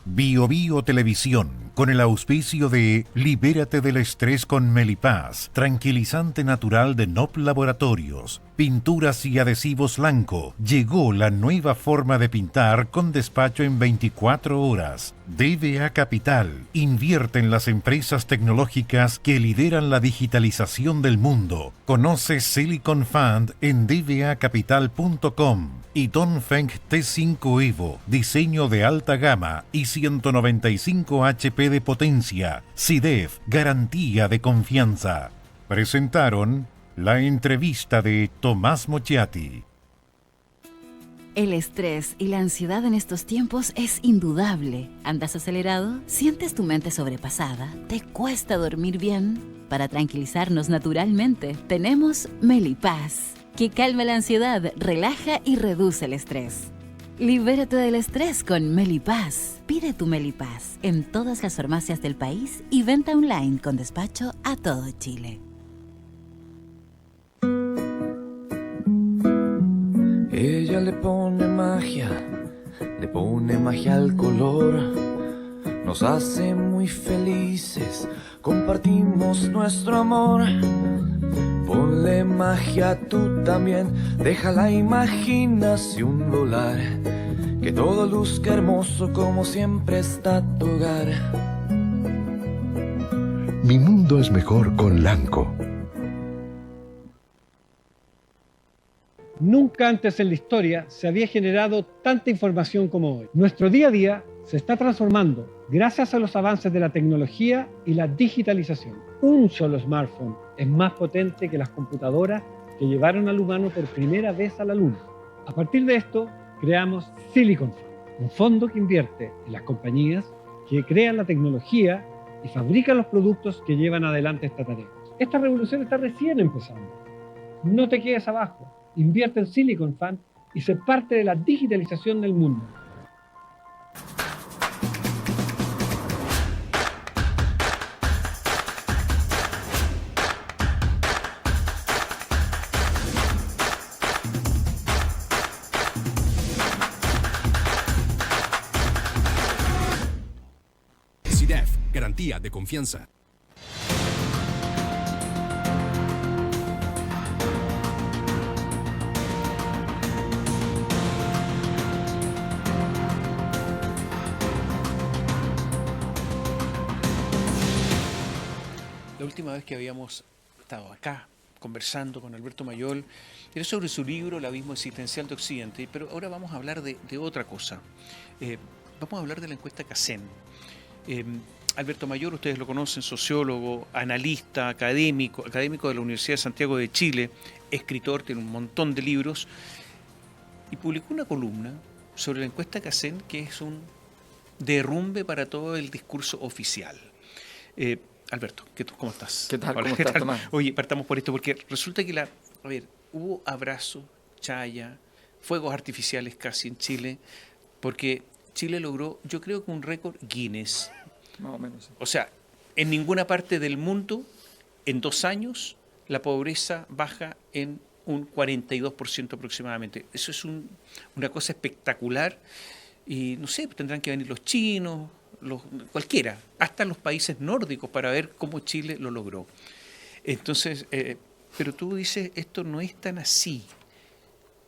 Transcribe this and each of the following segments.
Bio Bio Televisión, con el auspicio de Libérate del estrés con Melipaz, tranquilizante natural de NOP Laboratorios, pinturas y adhesivos Lanco. Llegó la nueva forma de pintar con despacho en 24 horas. DBA Capital, invierte en las empresas tecnológicas que lideran la digitalización del mundo. Conoce Silicon Fund en dbacapital.com. Y Dongfeng T5 Evo, diseño de alta gama y 195 HP de potencia. SIDEF, garantía de confianza. Presentaron la entrevista de Tomás Mochiati. El estrés y la ansiedad en estos tiempos es indudable. ¿Andas acelerado? ¿Sientes tu mente sobrepasada? ¿Te cuesta dormir bien? Para tranquilizarnos naturalmente, tenemos Melipaz, que calma la ansiedad, relaja y reduce el estrés. Libérate del estrés con Melipaz. Pide tu Melipaz en todas las farmacias del país y venta online con despacho a todo Chile. Ella le pone magia al color, nos hace muy felices, compartimos nuestro amor. Ponle magia tú también, deja la imaginación volar, que todo luzca hermoso como siempre está tu hogar. Mi mundo es mejor con Lanco. Nunca antes en la historia se había generado tanta información como hoy. Nuestro día a día se está transformando gracias a los avances de la tecnología y la digitalización. Un solo smartphone es más potente que las computadoras que llevaron al humano por primera vez a la Luna. A partir de esto, creamos Silicon Fund, un fondo que invierte en las compañías que crean la tecnología y fabrican los productos que llevan adelante esta tarea. Esta revolución está recién empezando. No te quedes abajo. Invierte en Silicon Fund y sé parte de la digitalización del mundo. SIDEF, garantía de confianza. La última vez que habíamos estado acá conversando con Alberto Mayol era sobre su libro El abismo existencial de Occidente, pero ahora vamos a hablar de otra cosa. Vamos a hablar de la encuesta CACEN. Alberto Mayol, ustedes lo conocen, sociólogo, analista, académico de la Universidad de Santiago de Chile, escritor, tiene un montón de libros, y publicó una columna sobre la encuesta CACEN que es un derrumbe para todo el discurso oficial. Alberto, ¿cómo estás? ¿Qué tal? Hola, ¿Cómo ¿qué estás, tal? Tomás? Oye, partamos por esto, porque resulta que hubo abrazos, chaya, fuegos artificiales casi en Chile, porque Chile logró, yo creo que un récord Guinness. Más o menos. Sí. O sea, en ninguna parte del mundo, en 2 años, la pobreza baja en un 42% aproximadamente. Eso es una cosa espectacular y, no sé, tendrán que venir los chinos, cualquiera, hasta los países nórdicos para ver cómo Chile lo logró. Entonces, pero tú dices, esto no es tan así.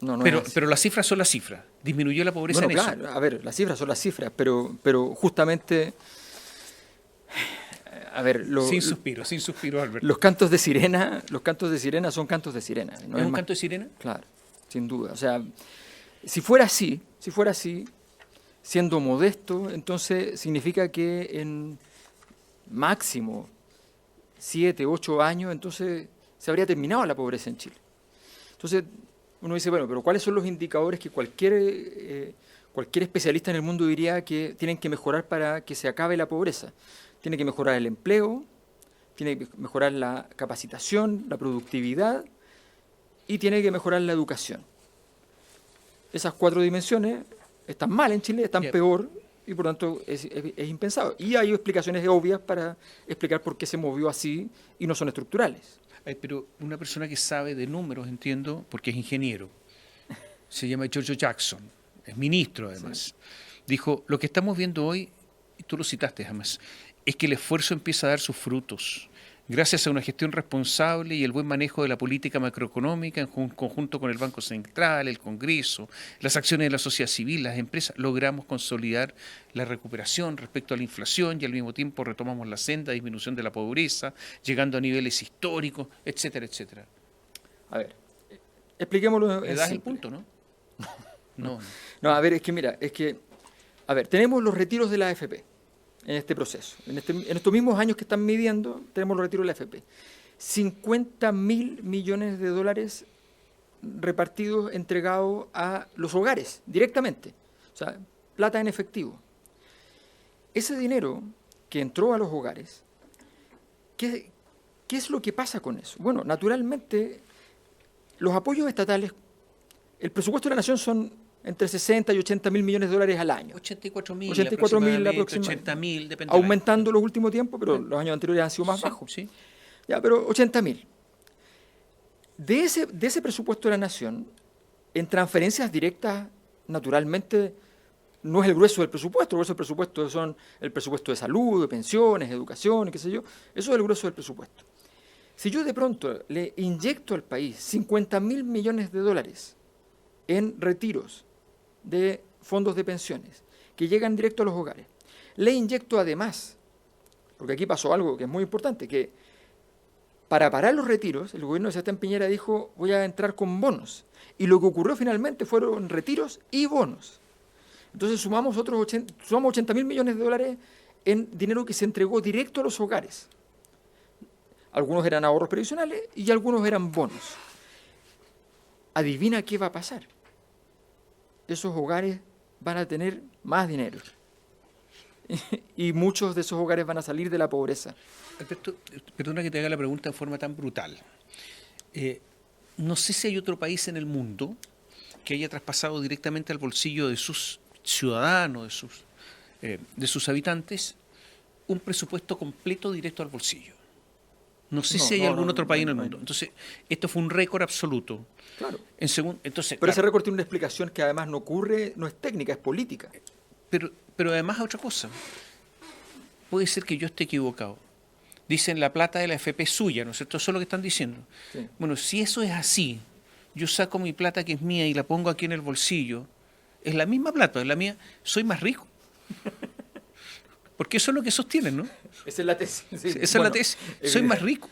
No, pero, es así. Pero las cifras son las cifras. Disminuyó la pobreza Bueno, en claro, eso. a ver, las cifras son las cifras, pero justamente, a ver, Sin suspiro, Alberto. los cantos de sirena son cantos de sirena. No ¿Es un más. canto de sirena? Claro, sin duda. O sea, si fuera así, siendo modesto, entonces significa que en máximo 7, 8 años, entonces se habría terminado la pobreza en Chile. Entonces, uno dice, bueno, pero ¿cuáles son los indicadores que cualquier especialista en el mundo diría que tienen que mejorar para que se acabe la pobreza? Tiene que mejorar el empleo, tiene que mejorar la capacitación, la productividad y tiene que mejorar la educación. Esas 4 dimensiones están mal en Chile, están peor y por tanto es impensado. Y hay explicaciones obvias para explicar por qué se movió así y no son estructurales. Pero una persona que sabe de números, entiendo, porque es ingeniero, se llama George Jackson, es ministro además, dijo, lo que estamos viendo hoy tú lo citaste además, es que el esfuerzo empieza a dar sus frutos. Gracias a una gestión responsable y el buen manejo de la política macroeconómica en conjunto con el Banco Central, el Congreso, las acciones de la sociedad civil, las empresas, logramos consolidar la recuperación respecto a la inflación y al mismo tiempo retomamos la senda de disminución de la pobreza, llegando a niveles históricos, etcétera, etcétera. A ver, expliquémoslo. ¿Le das el punto, no? No. No, a ver, a ver, tenemos los retiros de la AFP en este proceso. En estos mismos años que están midiendo, tenemos los retiros de la AFP. 50.000 millones de dólares repartidos, entregados a los hogares, directamente. O sea, plata en efectivo. Ese dinero que entró a los hogares, ¿qué es lo que pasa con eso? Bueno, naturalmente, los apoyos estatales, el presupuesto de la Nación son entre 60 y 80 mil millones de dólares al año. 84.000 aproximadamente. 80.000, depende. Aumentando los últimos tiempos, pero los años anteriores han sido más bajos. Sí. Ya, pero 80.000. De ese presupuesto de la Nación, en transferencias directas, naturalmente, no es el grueso del presupuesto. El grueso del presupuesto son el presupuesto de salud, de pensiones, educación, qué sé yo. Eso es el grueso del presupuesto. Si yo de pronto le inyecto al país 50.000 millones de dólares en retiros de fondos de pensiones que llegan directo a los hogares, le inyecto además, porque aquí pasó algo que es muy importante, que para parar los retiros, el gobierno de Sebastián Piñera dijo, voy a entrar con bonos. Y lo que ocurrió finalmente fueron retiros y bonos. Entonces sumamos 80.000 millones de dólares en dinero que se entregó directo a los hogares. Algunos eran ahorros previsionales y algunos eran bonos. Adivina qué va a pasar. Esos hogares van a tener más dinero. Y muchos de esos hogares van a salir de la pobreza. Alberto, perdona que te haga la pregunta de forma tan brutal. No sé si hay otro país en el mundo que haya traspasado directamente al bolsillo de sus ciudadanos, de sus habitantes, un presupuesto completo directo al bolsillo. No sé si hay algún otro país en el mundo. Entonces, esto fue un récord absoluto. Claro. Entonces, pero ese récord tiene una explicación que además no ocurre, no es técnica, es política. Pero además otra cosa. Puede ser que yo esté equivocado. Dicen la plata de la AFP es suya, ¿no es cierto? Eso es lo que están diciendo. Sí. Bueno, si eso es así, yo saco mi plata que es mía y la pongo aquí en el bolsillo, es la misma plata, es la mía, soy más rico. Porque eso es lo que sostienen, ¿no? Esa es la tesis. Sí. Esa es la tesis. Soy más rico.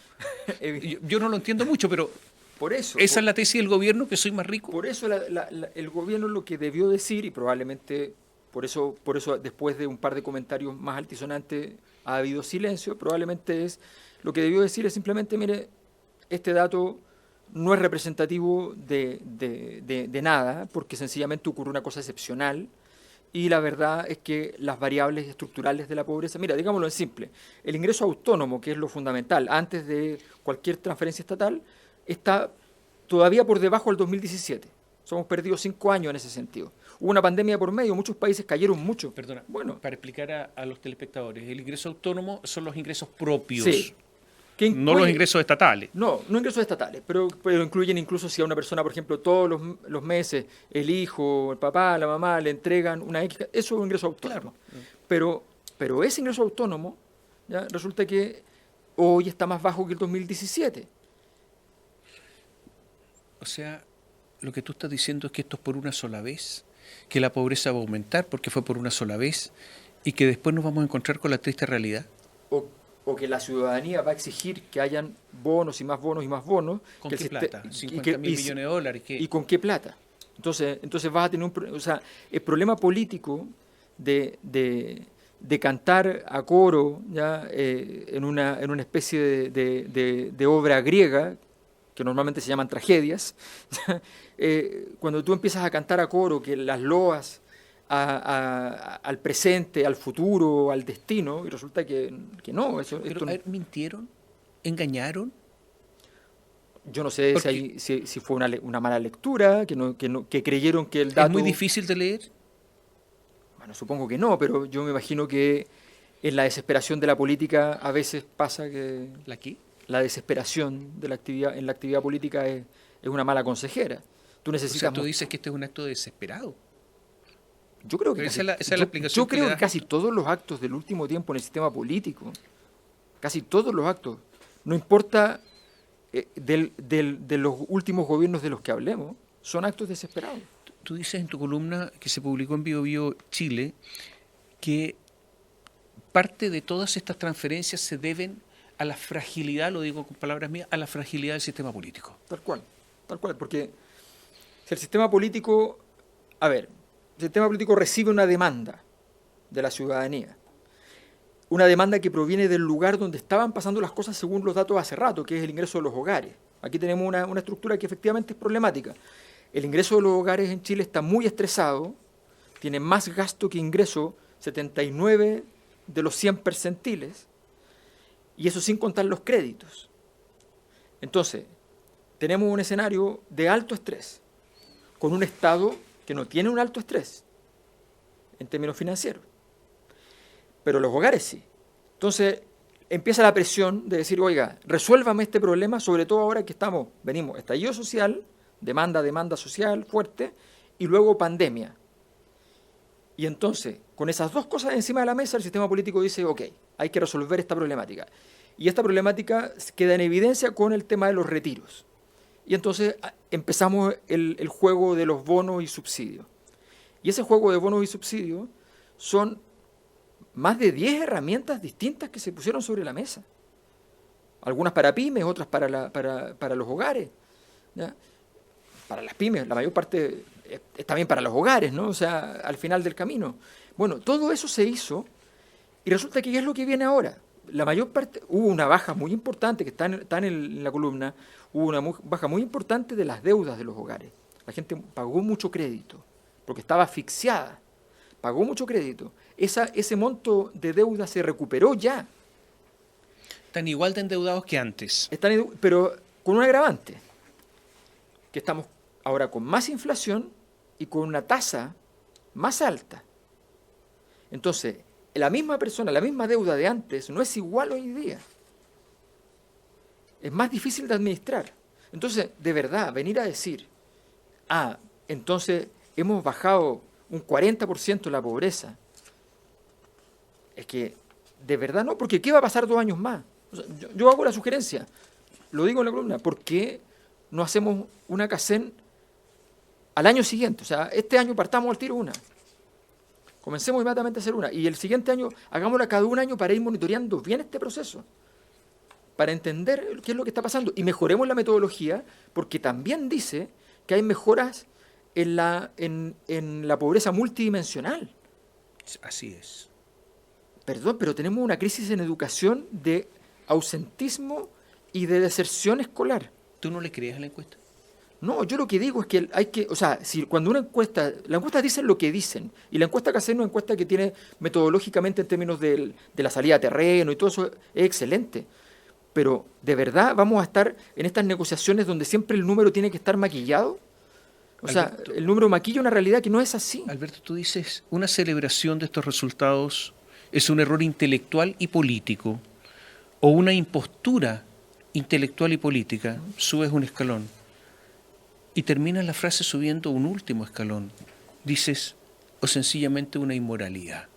Yo no lo entiendo mucho, pero por eso, esa es la tesis del gobierno, que soy más rico. Por eso el gobierno lo que debió decir, y probablemente por eso después de un par de comentarios más altisonantes ha habido silencio, probablemente lo que debió decir es simplemente, mire, este dato no es representativo de nada, porque sencillamente ocurrió una cosa excepcional. Y la verdad es que las variables estructurales de la pobreza, mira, digámoslo en simple, el ingreso autónomo, que es lo fundamental, antes de cualquier transferencia estatal, está todavía por debajo del 2017. Hemos perdido 5 años en ese sentido. Hubo una pandemia por medio, muchos países cayeron mucho. Perdona, bueno, para explicar a los telespectadores, el ingreso autónomo son los ingresos propios. Sí. No los ingresos estatales. No ingresos estatales, pero incluyen incluso si a una persona, por ejemplo, todos los meses el hijo, el papá, la mamá le entregan una X, eso es un ingreso autónomo. Claro. Pero ese ingreso autónomo ya resulta que hoy está más bajo que el 2017. O sea, lo que tú estás diciendo es que esto es por una sola vez, que la pobreza va a aumentar porque fue por una sola vez y que después nos vamos a encontrar con la triste realidad. O que la ciudadanía va a exigir que hayan bonos y más bonos y más bonos. ¿Con qué plata? 50.000 millones de dólares. ¿Y con qué plata? Entonces vas a tener el problema político de cantar a coro ya en una especie de obra griega, que normalmente se llaman tragedias, cuando tú empiezas a cantar a coro que las loas al presente, al futuro, al destino, y resulta que no. Pero, ¿mintieron? ¿Engañaron? Yo no sé si fue una mala lectura, que creyeron que el dato... ¿Es muy difícil de leer? Bueno, supongo que no, pero yo me imagino que en la desesperación de la política a veces pasa que... ¿La qué? La desesperación de la actividad política es una mala consejera. Tú necesitas... O sea, tú dices que este es un acto desesperado. Yo creo que Esa casi, es la yo explicación que creo le que das. casi todos los actos del último tiempo en el sistema político, casi todos los actos, no importa de los últimos gobiernos de los que hablemos, son actos desesperados. Tú dices en tu columna que se publicó en Bio Chile que parte de todas estas transferencias se deben a la fragilidad, lo digo con palabras mías, a la fragilidad del sistema político. Tal cual, porque si el sistema político, el sistema político recibe una demanda de la ciudadanía, una demanda que proviene del lugar donde estaban pasando las cosas según los datos hace rato, que es el ingreso de los hogares. Aquí tenemos una estructura que efectivamente es problemática. El ingreso de los hogares en Chile está muy estresado, tiene más gasto que ingreso, 79 de los 100 percentiles, y eso sin contar los créditos. Entonces, tenemos un escenario de alto estrés, con un Estado que no tiene un alto estrés en términos financieros, pero los hogares sí. Entonces, empieza la presión de decir, oiga, resuélvame este problema, sobre todo ahora que venimos estallido social, demanda social fuerte, y luego pandemia. Y entonces, con esas dos cosas encima de la mesa, el sistema político dice, ok, hay que resolver esta problemática. Y esta problemática queda en evidencia con el tema de los retiros. Y entonces empezamos el juego de los bonos y subsidios. Y ese juego de bonos y subsidios son más de 10 herramientas distintas que se pusieron sobre la mesa. Algunas para pymes, otras para los hogares, ¿ya? Para las pymes, la mayor parte es también para los hogares, ¿no? O sea, al final del camino. Bueno, todo eso se hizo y resulta que ¿qué es lo que viene ahora? La mayor parte, hubo una baja muy importante, que está en la columna, hubo una baja muy importante de las deudas de los hogares. La gente pagó mucho crédito, porque estaba asfixiada, pagó mucho crédito. Ese monto de deuda se recuperó ya. Están igual de endeudados que antes. Pero con un agravante, que estamos ahora con más inflación y con una tasa más alta. Entonces, la misma persona, la misma deuda de antes no es igual hoy día. Es más difícil de administrar. Entonces, de verdad, venir a decir, entonces hemos bajado un 40% la pobreza, es que de verdad no, porque ¿qué va a pasar 2 años más? O sea, yo hago la sugerencia, lo digo en la columna, ¿por qué no hacemos una CACEN al año siguiente? O sea, este año partamos al tiro una. Comencemos inmediatamente a hacer una. Y el siguiente año, hagámosla cada un año para ir monitoreando bien este proceso, para entender qué es lo que está pasando. Y mejoremos la metodología, porque también dice que hay mejoras en la pobreza multidimensional. Así es. Perdón, pero tenemos una crisis en educación de ausentismo y de deserción escolar. ¿Tú no le crees a la encuesta? No, yo lo que digo es que si cuando una encuesta, las encuestas dicen lo que dicen, y la encuesta que hacen es una encuesta que tiene metodológicamente en términos de la salida a terreno y todo eso es excelente, pero ¿de verdad vamos a estar en estas negociaciones donde siempre el número tiene que estar maquillado? O Alberto, sea, el número maquilla una realidad que no es así. Alberto, tú dices, una celebración de estos resultados es un error intelectual y político, o una impostura intelectual y política, subes un escalón. Y terminas la frase subiendo un último escalón. Dices, o sencillamente una inmoralidad.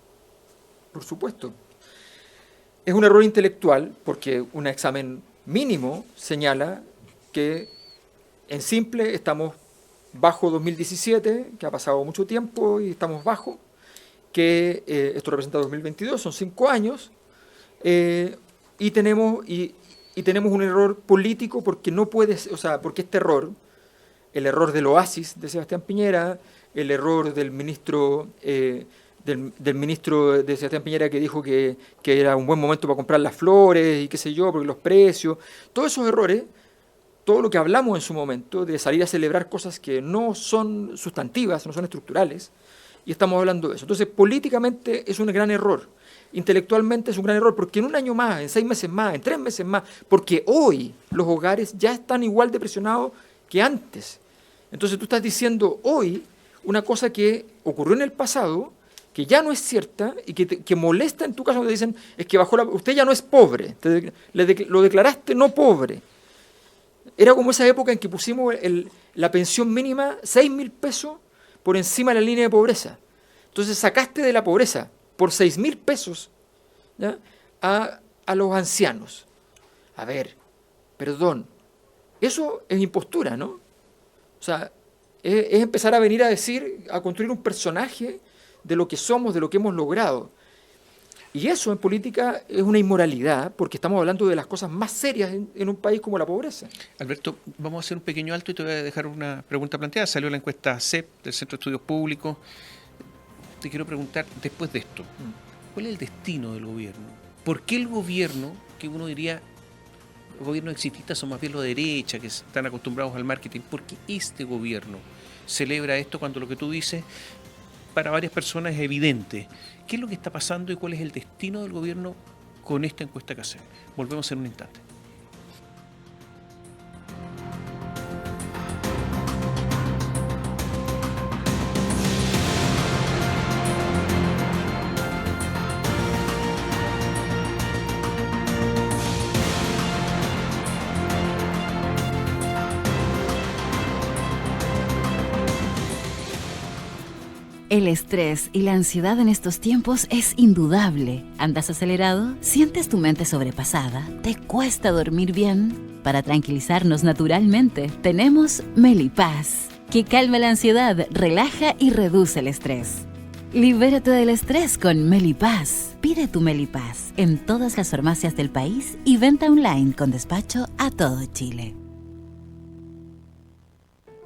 Por supuesto. Es un error intelectual porque un examen mínimo señala que en simple estamos bajo 2017, que ha pasado mucho tiempo y estamos bajo, que esto representa 2022, son 5 años, y tenemos un error político porque no puedes, o sea, porque este error, el error del oasis de Sebastián Piñera, el error del ministro del ministro de Sebastián Piñera que dijo que era un buen momento para comprar las flores y qué sé yo, porque los precios, todos esos errores, todo lo que hablamos en su momento de salir a celebrar cosas que no son sustantivas, no son estructurales, y estamos hablando de eso. Entonces, políticamente es un gran error, intelectualmente es un gran error, porque en un año más, en 6 meses más, en 3 meses más, porque hoy los hogares ya están igual de presionados que antes. Entonces tú estás diciendo hoy una cosa que ocurrió en el pasado, que ya no es cierta y que molesta en tu caso cuando te dicen, es que usted ya no es pobre, lo declaraste no pobre. Era como esa época en que pusimos la pensión mínima, 6.000 pesos por encima de la línea de pobreza. Entonces sacaste de la pobreza por 6.000 pesos, ¿ya?, a los ancianos. A ver, perdón, eso es impostura, ¿no? O sea, es empezar a venir a decir, a construir un personaje de lo que somos, de lo que hemos logrado. Y eso en política es una inmoralidad, porque estamos hablando de las cosas más serias en un país como la pobreza. Alberto, vamos a hacer un pequeño alto y te voy a dejar una pregunta planteada. Salió la encuesta CEP del Centro de Estudios Públicos. Te quiero preguntar, después de esto, ¿cuál es el destino del gobierno? ¿Por qué el gobierno, que uno diría, los gobiernos exitistas son más bien los de derecha, que están acostumbrados al marketing, por qué este gobierno celebra esto cuando lo que tú dices para varias personas es evidente? ¿Qué es lo que está pasando y cuál es el destino del gobierno con esta encuesta que hace? Volvemos en un instante. El estrés y la ansiedad en estos tiempos es indudable. ¿Andas acelerado? ¿Sientes tu mente sobrepasada? ¿Te cuesta dormir bien? Para tranquilizarnos naturalmente, tenemos Melipaz, que calma la ansiedad, relaja y reduce el estrés. Libérate del estrés con Melipaz. Pide tu Melipaz en todas las farmacias del país y venta online con despacho a todo Chile.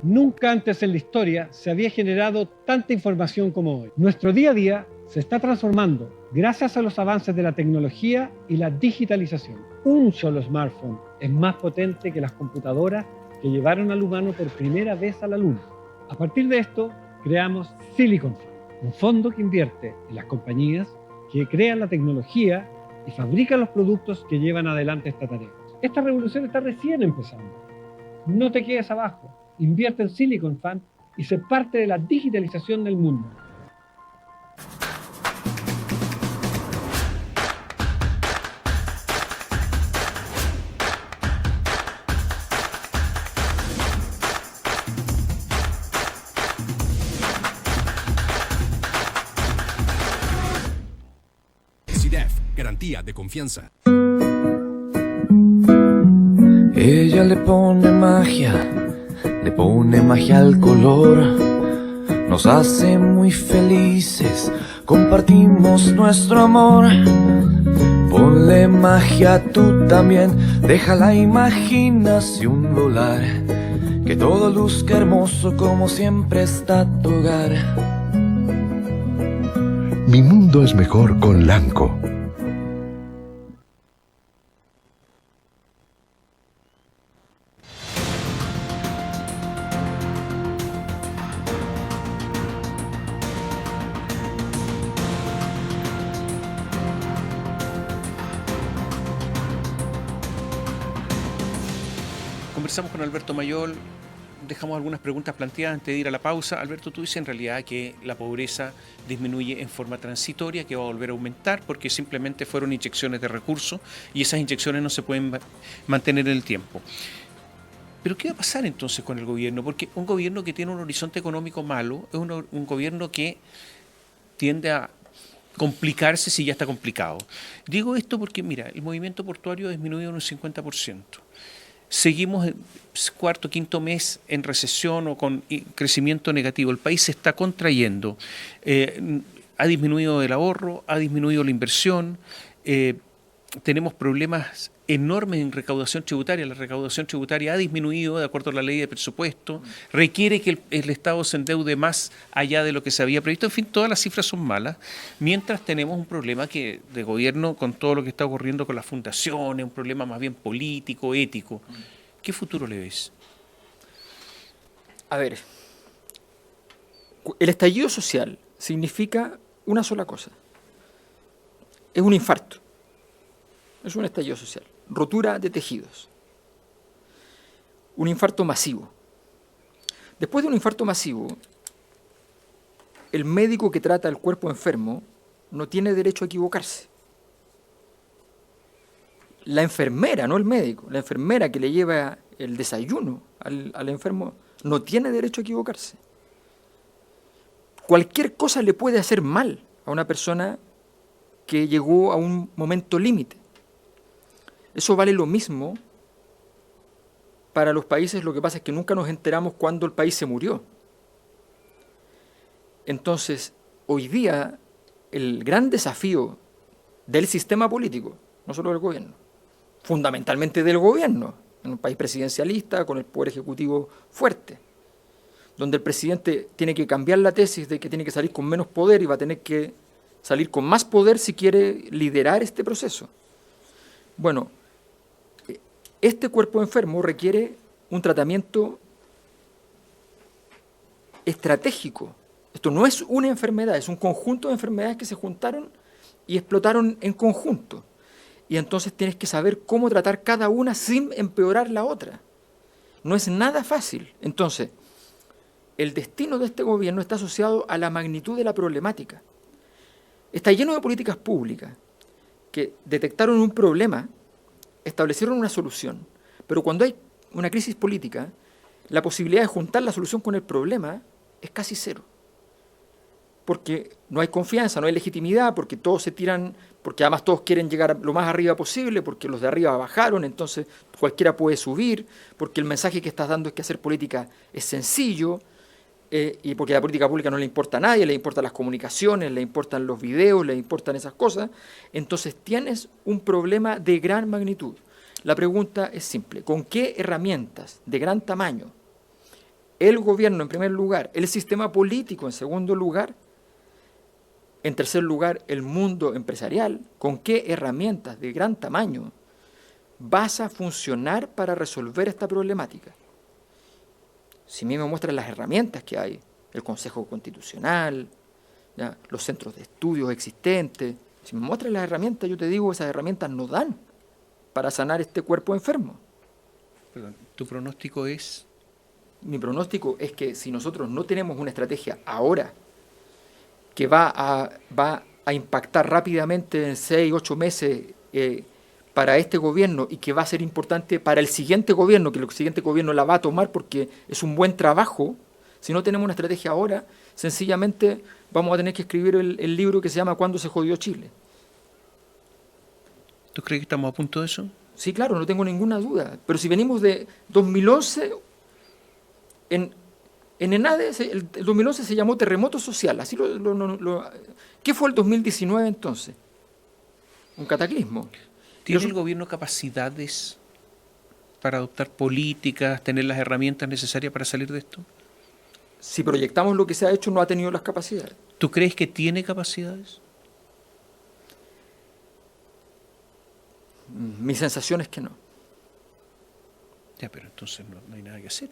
Nunca antes en la historia se había generado tanta información como hoy. Nuestro día a día se está transformando gracias a los avances de la tecnología y la digitalización. Un solo smartphone es más potente que las computadoras que llevaron al humano por primera vez a la Luna. A partir de esto, creamos Silicon Fund, un fondo que invierte en las compañías que crean la tecnología y fabrican los productos que llevan adelante esta tarea. Esta revolución está recién empezando. No te quedes abajo. Invierte en Silicon Fund y sé parte de la digitalización del mundo. CDF, garantía de confianza. Ella le pone magia al color, nos hace muy felices, compartimos nuestro amor. Ponle magia tú también, deja la imaginación volar, que todo luzca hermoso como siempre está tu hogar. Mi mundo es mejor con Lanco. Conversamos con Alberto Mayol, dejamos algunas preguntas planteadas antes de ir a la pausa. Alberto, tú dices en realidad que la pobreza disminuye en forma transitoria, que va a volver a aumentar porque simplemente fueron inyecciones de recursos y esas inyecciones no se pueden mantener en el tiempo. Pero ¿qué va a pasar entonces con el gobierno? Porque un gobierno que tiene un horizonte económico malo es un gobierno que tiende a complicarse si ya está complicado. Digo esto porque, mira, el movimiento portuario ha disminuido en un 50%. Seguimos el cuarto, quinto mes en recesión o con crecimiento negativo. El país se está contrayendo. Ha disminuido el ahorro, ha disminuido la inversión. Tenemos problemas enormes en recaudación tributaria. La recaudación tributaria ha disminuido de acuerdo a la ley de presupuesto. Requiere que el Estado se endeude más allá de lo que se había previsto. En fin, todas las cifras son malas. Mientras tenemos un problema de gobierno con todo lo que está ocurriendo con las fundaciones, un problema más bien político, ético. ¿Qué futuro le ves? A ver, el estallido social significa una sola cosa. Es un infarto. Es un estallido social. Rotura de tejidos. Un infarto masivo. Después de un infarto masivo, el médico que trata al cuerpo enfermo no tiene derecho a equivocarse. La enfermera, no el médico, la enfermera que le lleva el desayuno al enfermo no tiene derecho a equivocarse. cualquier cosa le puede hacer mal a una persona que llegó a un momento límite. Eso vale lo mismo para los países. Lo que pasa es que nunca nos enteramos cuándo el país se murió. Entonces, hoy día, el gran desafío del sistema político, no solo del gobierno, fundamentalmente del gobierno, en un país presidencialista, con el poder ejecutivo fuerte, donde el presidente tiene que cambiar la tesis de que tiene que salir con menos poder y va a tener que salir con más poder si quiere liderar este proceso. Bueno, este cuerpo enfermo requiere un tratamiento estratégico. Esto no es una enfermedad, es un conjunto de enfermedades que se juntaron y explotaron en conjunto. Y entonces tienes que saber cómo tratar cada una sin empeorar la otra. No es nada fácil. Entonces, el destino de este gobierno está asociado a la magnitud de la problemática. Está lleno de políticas públicas que detectaron un problema, establecieron una solución, pero cuando hay una crisis política, la posibilidad de juntar la solución con el problema es casi cero. Porque no hay confianza, no hay legitimidad, porque todos se tiran, porque además todos quieren llegar lo más arriba posible, porque los de arriba bajaron, entonces cualquiera puede subir, porque el mensaje que estás dando es que hacer política es sencillo, y porque la política pública no le importa a nadie, le importan las comunicaciones, le importan los videos, le importan esas cosas. Entonces tienes un problema de gran magnitud. La pregunta es simple: ¿con qué herramientas de gran tamaño el gobierno en primer lugar, el sistema político en segundo lugar, en tercer lugar el mundo empresarial, con qué herramientas de gran tamaño vas a funcionar para resolver esta problemática? Si a mí me muestran las herramientas que hay, el Consejo Constitucional, ¿ya?, los centros de estudios existentes, si me muestran las herramientas, yo te digo, esas herramientas no dan para sanar este cuerpo enfermo. Perdón, ¿tu pronóstico es? Mi pronóstico es que si nosotros no tenemos una estrategia ahora que va a impactar rápidamente en 6, 8 meses para este gobierno, y que va a ser importante para el siguiente gobierno, que el siguiente gobierno la va a tomar porque es un buen trabajo, si no tenemos una estrategia ahora, sencillamente vamos a tener que escribir el libro que se llama ¿Cuándo se jodió Chile? ¿Tú crees que estamos a punto de eso? Sí, claro, no tengo ninguna duda. Pero si venimos de 2011, en ENADE, el 2011 se llamó terremoto social. Así ¿qué fue el 2019 entonces? Un cataclismo. ¿Tiene el gobierno capacidades para adoptar políticas, tener las herramientas necesarias para salir de esto? Si proyectamos lo que se ha hecho, no ha tenido las capacidades. ¿Tú crees que tiene capacidades? Mi sensación es que no. Ya, pero entonces no hay nada que hacer.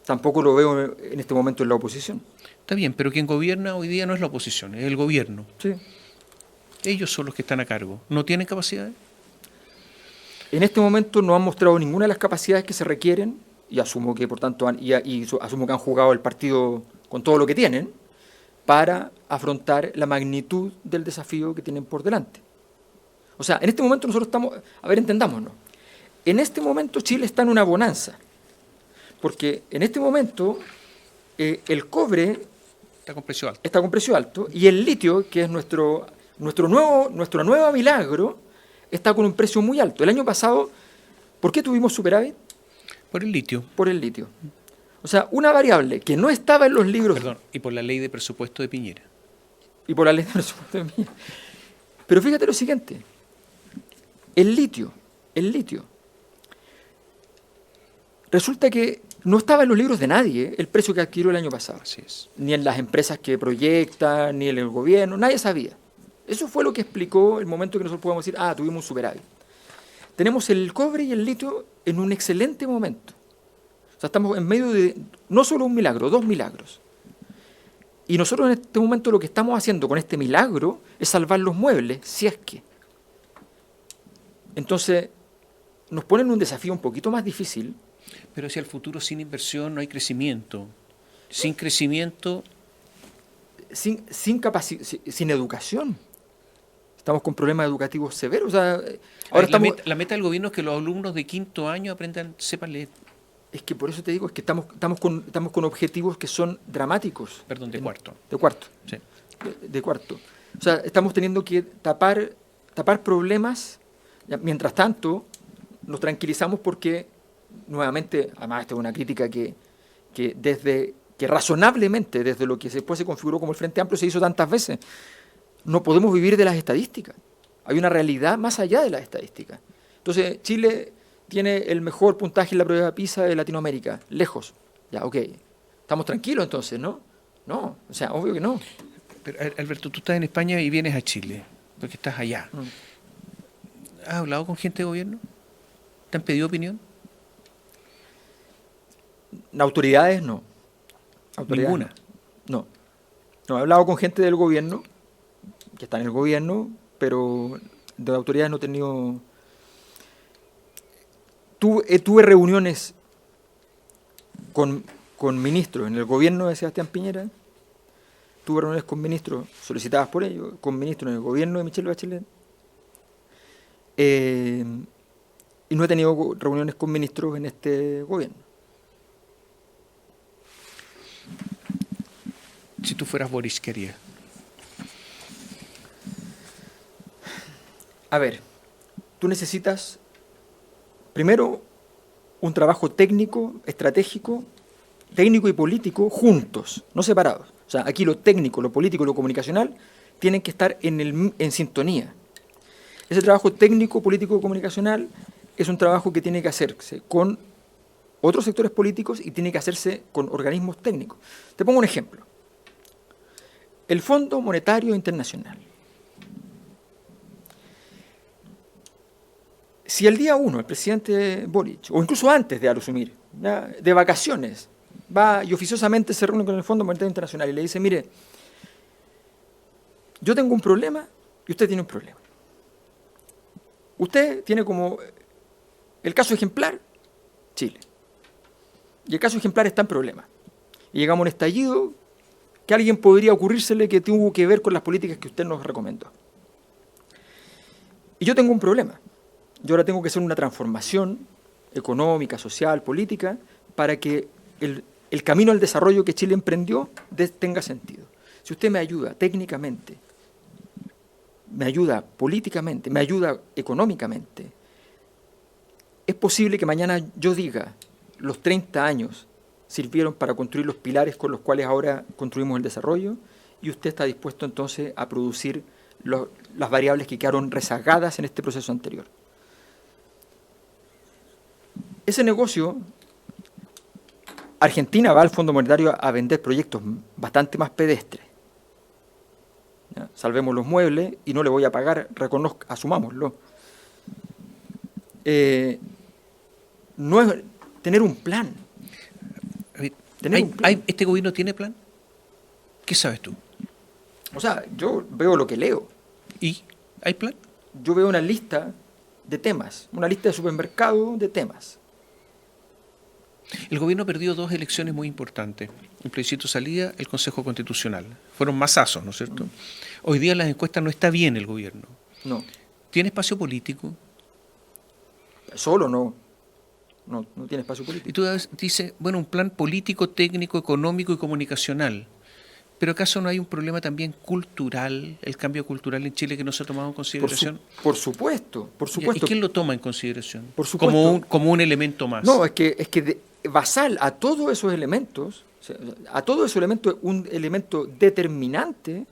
Tampoco lo veo en este momento en la oposición. Está bien, pero quien gobierna hoy día no es la oposición, es el gobierno. Sí. Ellos son los que están a cargo. ¿No tienen capacidades? En este momento no han mostrado ninguna de las capacidades que se requieren, y asumo que por tanto asumo que han jugado el partido con todo lo que tienen para afrontar la magnitud del desafío que tienen por delante. O sea, en este momento nosotros estamos, a ver, entendámonos, en este momento Chile está en una bonanza, porque en este momento el cobre está con precio alto. Está con precio alto, y el litio, que es nuestro nuevo milagro, está con un precio muy alto. El año pasado, ¿por qué tuvimos superávit? Por el litio. Por el litio. O sea, una variable que no estaba en los libros... Perdón, y por la ley de presupuesto de Piñera. Y por la ley de presupuesto de Piñera. Pero fíjate lo siguiente. El litio. Resulta que no estaba en los libros de nadie el precio que adquirió el año pasado. Así es. Ni en las empresas que proyectan, ni en el gobierno, nadie sabía. Eso fue lo que explicó el momento que nosotros podemos decir, tuvimos un superávit. Tenemos el cobre y el litio en un excelente momento. O sea, estamos en medio de no solo un milagro, 2 milagros. Y nosotros en este momento lo que estamos haciendo con este milagro es salvar los muebles, si es que. Entonces, nos ponen un desafío un poquito más difícil. Pero hacia el futuro, sin inversión no hay crecimiento. Sin crecimiento... Sin educación. Estamos con problemas educativos severos. O sea, ahora la meta del gobierno es que los alumnos de 5º año sepan leer. Es que por eso te digo, es que estamos con objetivos que son dramáticos. Perdón, de cuarto. De cuarto. Sí. De cuarto. O sea, estamos teniendo que tapar problemas. Mientras tanto, nos tranquilizamos porque, nuevamente, además esta es una crítica que razonablemente, desde lo que después se configuró como el Frente Amplio, se hizo tantas veces, no podemos vivir de las estadísticas. Hay una realidad más allá de las estadísticas. Entonces, Chile tiene el mejor puntaje en la prueba PISA de Latinoamérica, lejos. Ya, ok. Estamos tranquilos entonces, ¿no? No, o sea, obvio que no. Pero, Alberto, tú estás en España y vienes a Chile, porque estás allá. ¿Has hablado con gente de gobierno? ¿Te han pedido opinión? Autoridades, no. Autoridades, ¿Ninguna? No. No, he hablado con gente del gobierno, que está en el gobierno, pero de autoridades no he tenido... Tuve reuniones con ministros en el gobierno de Sebastián Piñera, tuve reuniones con ministros solicitadas por ellos, con ministros en el gobierno de Michelle Bachelet, y no he tenido reuniones con ministros en este gobierno. Si tú fueras Boris, ¿qué harías? A ver, tú necesitas, primero, un trabajo técnico, estratégico, técnico y político juntos, no separados. O sea, aquí lo técnico, lo político y lo comunicacional tienen que estar en sintonía. Ese trabajo técnico, político y comunicacional es un trabajo que tiene que hacerse con otros sectores políticos y tiene que hacerse con organismos técnicos. Te pongo un ejemplo. El Fondo Monetario Internacional. Si el día 1 el presidente Boric, o incluso antes de asumir, ¿ya?, de vacaciones, va y oficiosamente se reúne con el Fondo Monetario Internacional y le dice, mire, yo tengo un problema y usted tiene un problema. Usted tiene como el caso ejemplar, Chile. Y el caso ejemplar está en problema. Y llegamos a un estallido que a alguien podría ocurrírsele que tuvo que ver con las políticas que usted nos recomendó. Y yo tengo un problema. Yo ahora tengo que hacer una transformación económica, social, política, para que el camino al desarrollo que Chile emprendió tenga sentido. Si usted me ayuda técnicamente, me ayuda políticamente, me ayuda económicamente, es posible que mañana yo diga, los 30 años sirvieron para construir los pilares con los cuales ahora construimos el desarrollo, y usted está dispuesto entonces a producir las variables que quedaron rezagadas en este proceso anterior. Ese negocio, Argentina va al Fondo Monetario a vender proyectos bastante más pedestres. ¿Ya? Salvemos los muebles y no le voy a pagar, asumámoslo. No es tener un plan. ¿Este gobierno tiene plan? ¿Qué sabes tú? O sea, yo veo lo que leo. ¿Y hay plan? Yo veo una lista de temas, una lista de supermercado de temas. El gobierno perdió 2 elecciones muy importantes. El plebiscito salida, el Consejo Constitucional. Fueron masazos, ¿no es cierto? Hoy día en las encuestas no está bien el gobierno. No. ¿Tiene espacio político? Solo no tiene espacio político. Y tú dices, bueno, un plan político, técnico, económico y comunicacional. ¿Pero acaso no hay un problema también cultural, el cambio cultural en Chile que no se ha tomado en consideración? Por supuesto. ¿Y quién lo toma en consideración? Por supuesto. Como un elemento más. No, es que basal a todos esos elementos, un elemento determinante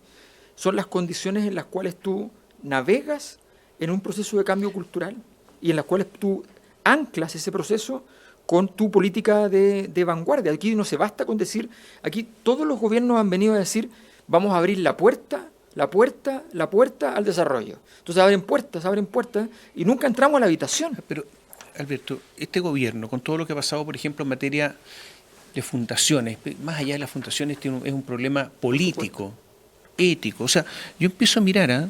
son las condiciones en las cuales tú navegas en un proceso de cambio cultural y en las cuales tú anclas ese proceso con tu política de vanguardia. Aquí no se basta con decir, aquí todos los gobiernos han venido a decir, vamos a abrir la puerta al desarrollo. Entonces abren puertas y nunca entramos a la habitación. Pero, Alberto, este gobierno, con todo lo que ha pasado, por ejemplo, en materia de fundaciones, más allá de las fundaciones, es un problema político, ético. O sea, yo empiezo a mirar,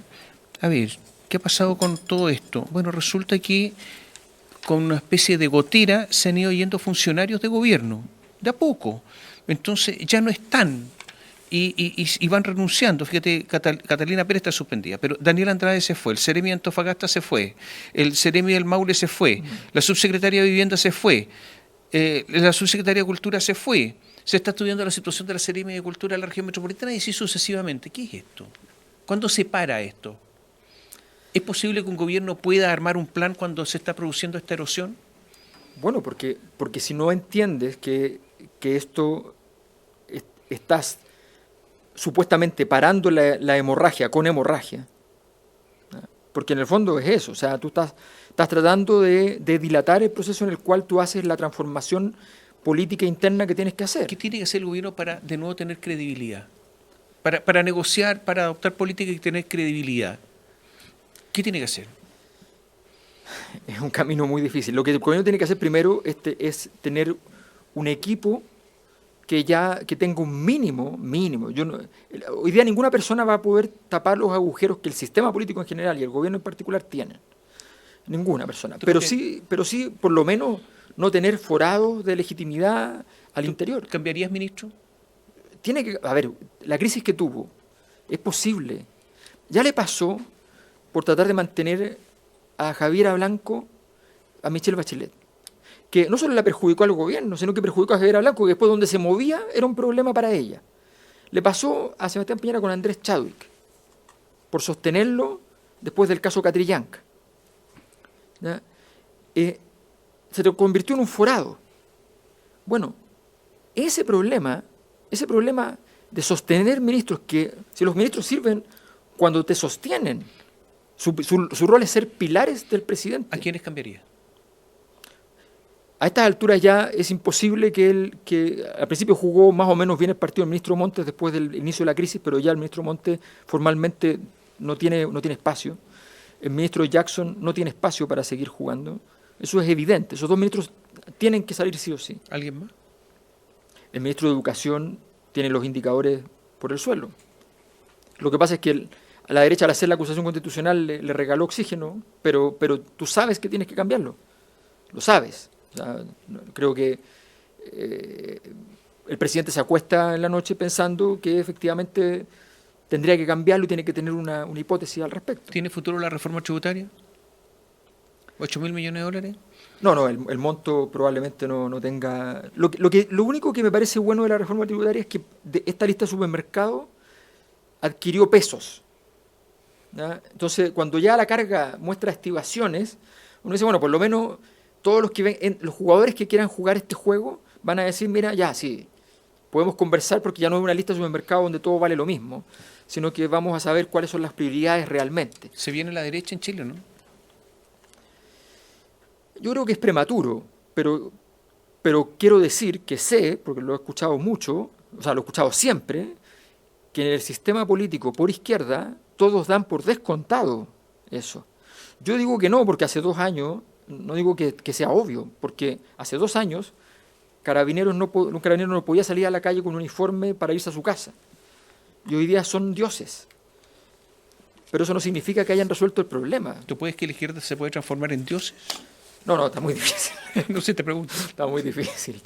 a ver, ¿qué ha pasado con todo esto? Bueno, resulta que con una especie de gotera se han ido yendo funcionarios de gobierno, de a poco. Entonces ya no están y van renunciando. Fíjate, Catalina Pérez está suspendida, pero Daniel Andrade se fue, el Seremi de Antofagasta se fue, el Seremi del Maule se fue, la subsecretaria de Vivienda se fue. La subsecretaria de Cultura se fue. Se está estudiando la situación de la Seremi de Cultura de la región metropolitana y así sucesivamente. ¿Qué es esto? ¿Cuándo se para esto? ¿Es posible que un gobierno pueda armar un plan cuando se está produciendo esta erosión? Bueno, porque si no entiendes que esto estás supuestamente parando la hemorragia con hemorragia, ¿no? Porque en el fondo es eso, o sea, tú estás tratando de dilatar el proceso en el cual tú haces la transformación política interna que tienes que hacer. ¿Qué tiene que hacer el gobierno para de nuevo tener credibilidad? Para negociar, para adoptar políticas y tener credibilidad. ¿Qué tiene que hacer? Es un camino muy difícil. Lo que el gobierno tiene que hacer primero es tener un equipo que tenga un mínimo. Hoy día ninguna persona va a poder tapar los agujeros que el sistema político en general y el gobierno en particular tienen. Ninguna persona. Pero sí, por lo menos, no tener forados de legitimidad al interior. ¿Cambiarías ministro? A ver, la crisis que tuvo es posible. Ya le pasó por tratar de mantener a Javiera Blanco, a Michelle Bachelet, que no solo la perjudicó al gobierno, sino que perjudicó a Javiera Blanco, que después donde se movía era un problema para ella. Le pasó a Sebastián Piñera con Andrés Chadwick, por sostenerlo después del caso Catrillanca. Se convirtió en un forado. Bueno, ese problema de sostener ministros, que si los ministros sirven cuando te sostienen, su rol es ser pilares del presidente. ¿A quiénes cambiaría? A estas alturas ya es imposible que al principio jugó más o menos bien el partido del ministro Montes después del inicio de la crisis, pero ya el ministro Montes formalmente no tiene espacio. El ministro Jackson no tiene espacio para seguir jugando. Eso es evidente. Esos dos ministros tienen que salir sí o sí. ¿Alguien más? El ministro de Educación tiene los indicadores por el suelo. Lo que pasa es que a la derecha, al hacer la acusación constitucional, le regaló oxígeno, pero tú sabes que tienes que cambiarlo. Lo sabes. O sea, creo que el presidente se acuesta en la noche pensando que efectivamente tendría que cambiarlo y tiene que tener una hipótesis al respecto. ¿Tiene futuro la reforma tributaria? ¿8.000 millones de dólares? No, el monto probablemente no tenga... Lo único que me parece bueno de la reforma tributaria es que esta lista de supermercados adquirió pesos, ¿ya? Entonces, cuando ya la carga muestra estimaciones, uno dice, bueno, por lo menos todos los jugadores que quieran jugar este juego van a decir, mira, ya, sí, podemos conversar porque ya no es una lista de supermercados donde todo vale lo mismo, sino que vamos a saber cuáles son las prioridades realmente. ¿Se viene la derecha en Chile, no? Yo creo que es prematuro, pero quiero decir que sé, porque lo he escuchado mucho, o sea, lo he escuchado siempre, que en el sistema político por izquierda todos dan por descontado eso. Yo digo que no, porque hace 2 años, no digo que sea obvio, porque hace 2 años un carabinero no podía salir a la calle con un uniforme para irse a su casa. Y hoy día son dioses. Pero eso no significa que hayan resuelto el problema. ¿Tú puedes que la izquierda se puede transformar en dioses? No, está muy difícil. No sé, te pregunto. Está muy difícil.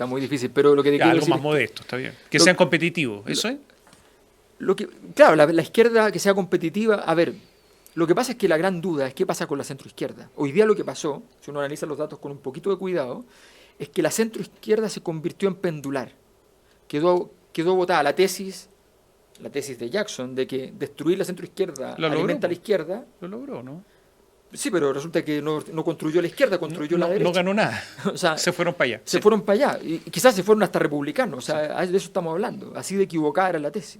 Pero lo que te quiero algo decir más modesto, está bien. Que sean competitivos, ¿eso es? Claro, la izquierda que sea competitiva. A ver, lo que pasa es que la gran duda es qué pasa con la centroizquierda. Hoy día lo que pasó, si uno analiza los datos con un poquito de cuidado, es que la centroizquierda se convirtió en pendular. Quedó votada la tesis de Jackson, de que destruir la centroizquierda alimenta a la izquierda. Lo logró, ¿no? Sí, pero resulta que no construyó la izquierda, construyó la derecha. No ganó nada. O sea, se fueron para allá. Se fueron para allá. Y quizás se fueron hasta republicanos. O sea, de eso estamos hablando. Así de equivocada era la tesis.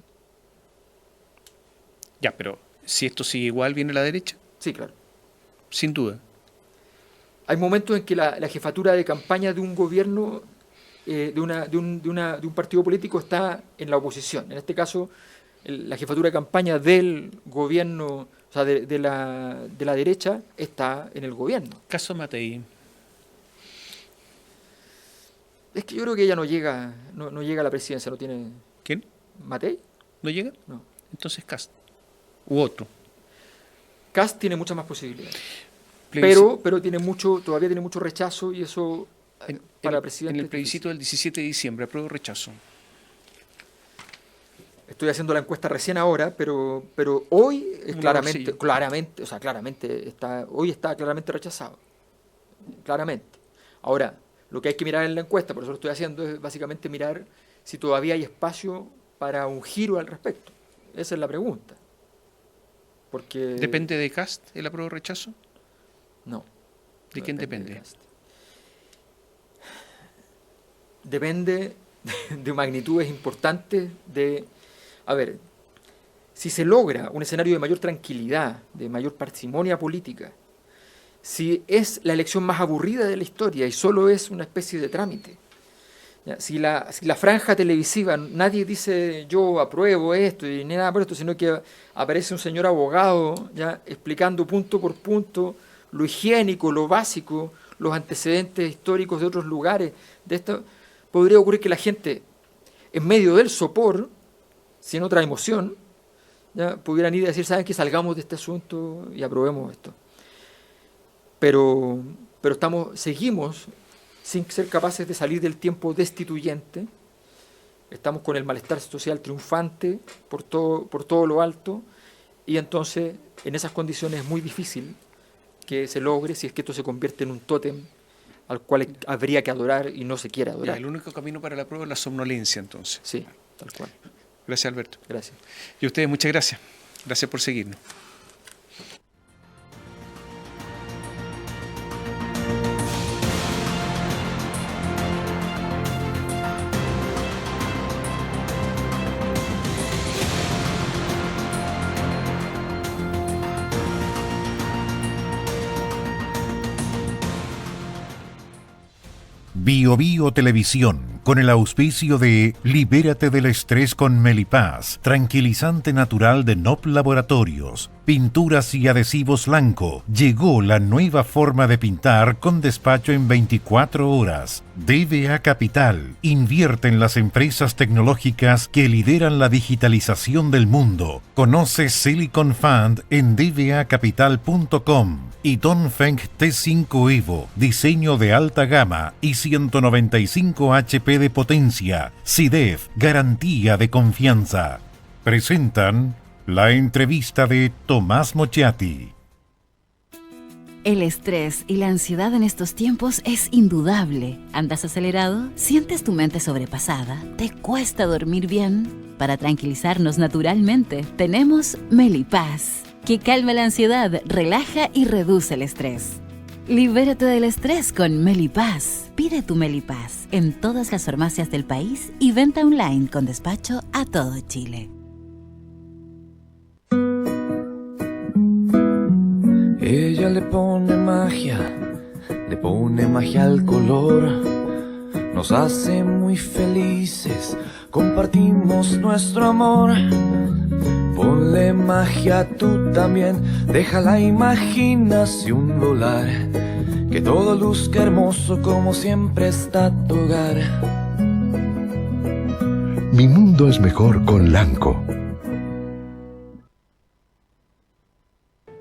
Ya, pero si esto sigue igual, ¿viene la derecha? Sí, claro. Sin duda. Hay momentos en que la jefatura de campaña de un gobierno, de un partido político, está en la oposición. En este caso, la jefatura de campaña del gobierno, o sea, de la derecha, está en el gobierno. Caso Matei. Es que yo creo que ella no llega a la presidencia, no tiene... ¿Quién? ¿Matei? ¿No llega? No. Entonces Kast. U otro. Kast tiene muchas más posibilidades. Pero todavía tiene mucho rechazo y eso para presidente... En el plebiscito del 17 de diciembre, apruebo o rechazo. Estoy haciendo la encuesta recién ahora, pero hoy es claramente está claramente rechazado. Claramente. Ahora, Lo que hay que mirar en la encuesta, por eso lo estoy haciendo, es básicamente mirar si todavía hay espacio para un giro al respecto. Esa es la pregunta. Porque ¿Depende de Kast el apruebo o rechazo? no. ¿De no quién de depende? Kast. Depende de magnitudes importantes de... A ver, si se logra un escenario de mayor tranquilidad, de mayor parsimonia política, si es la elección más aburrida de la historia y solo es una especie de trámite, ¿ya? Si la franja televisiva, nadie dice yo apruebo esto y ni nada por esto, sino que aparece un señor abogado, ¿ya?, explicando punto por punto lo higiénico, lo básico, los antecedentes históricos de otros lugares, de esto, podría ocurrir que la gente, en medio del sopor, sin otra emoción, ya pudieran ir a decir, ¿saben qué? Salgamos de este asunto y aprobemos esto. Pero seguimos sin ser capaces de salir del tiempo destituyente. Estamos con el malestar social triunfante por todo lo alto, y entonces en esas condiciones es muy difícil que se logre, si es que esto se convierte en un tótem al cual habría que adorar y no se quiere adorar. El único camino para la prueba es la somnolencia, entonces. Sí, tal cual. Gracias, Alberto. Gracias. Y a ustedes, muchas gracias. Gracias por seguirnos. Bio Bio Televisión, con el auspicio de Libérate del estrés con Melipaz, tranquilizante natural de NOP Laboratorios, pinturas y adhesivos Lanco. Llegó la nueva forma de pintar con despacho en 24 horas. DBA Capital, invierte en las empresas tecnológicas que lideran la digitalización del mundo. Conoce Silicon Fund en dbacapital.com. Y Dongfeng T5 Evo, diseño de alta gama y 195 HP de potencia. SIDEF, garantía de confianza. Presentan la entrevista de Tomás Mochiati. El estrés y la ansiedad en estos tiempos es indudable. ¿Andas acelerado? ¿Sientes tu mente sobrepasada? ¿Te cuesta dormir bien? Para tranquilizarnos naturalmente, tenemos Melipaz, que calma la ansiedad, relaja y reduce el estrés. Libérate del estrés con Melipaz. Pide tu Melipaz en todas las farmacias del país y venta online con despacho a todo Chile. Ella le pone magia al color. Nos hace muy felices, compartimos nuestro amor. Ponle magia tú también, deja la imaginación volar. Que todo luzca hermoso como siempre está tu hogar. Mi mundo es mejor con Lanco.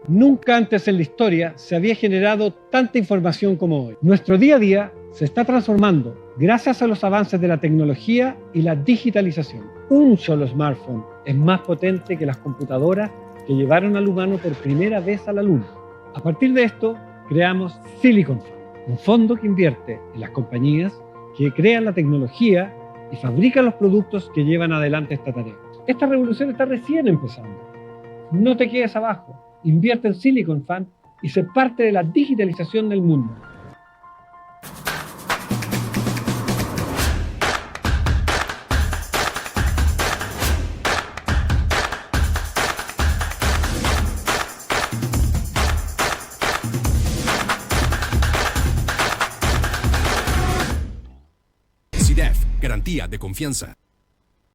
Nunca antes en la historia se había generado tanta información como hoy. Nuestro día a día se está transformando gracias a los avances de la tecnología y la digitalización. Un solo smartphone es más potente que las computadoras que llevaron al humano por primera vez a la Luna. A partir de esto, creamos Silicon Fund, un fondo que invierte en las compañías que crean la tecnología y fabrican los productos que llevan adelante esta tarea. Esta revolución está recién empezando. No te quedes abajo. Invierte en Silicon Fund y sé parte de la digitalización del mundo. SIDEF, garantía de confianza.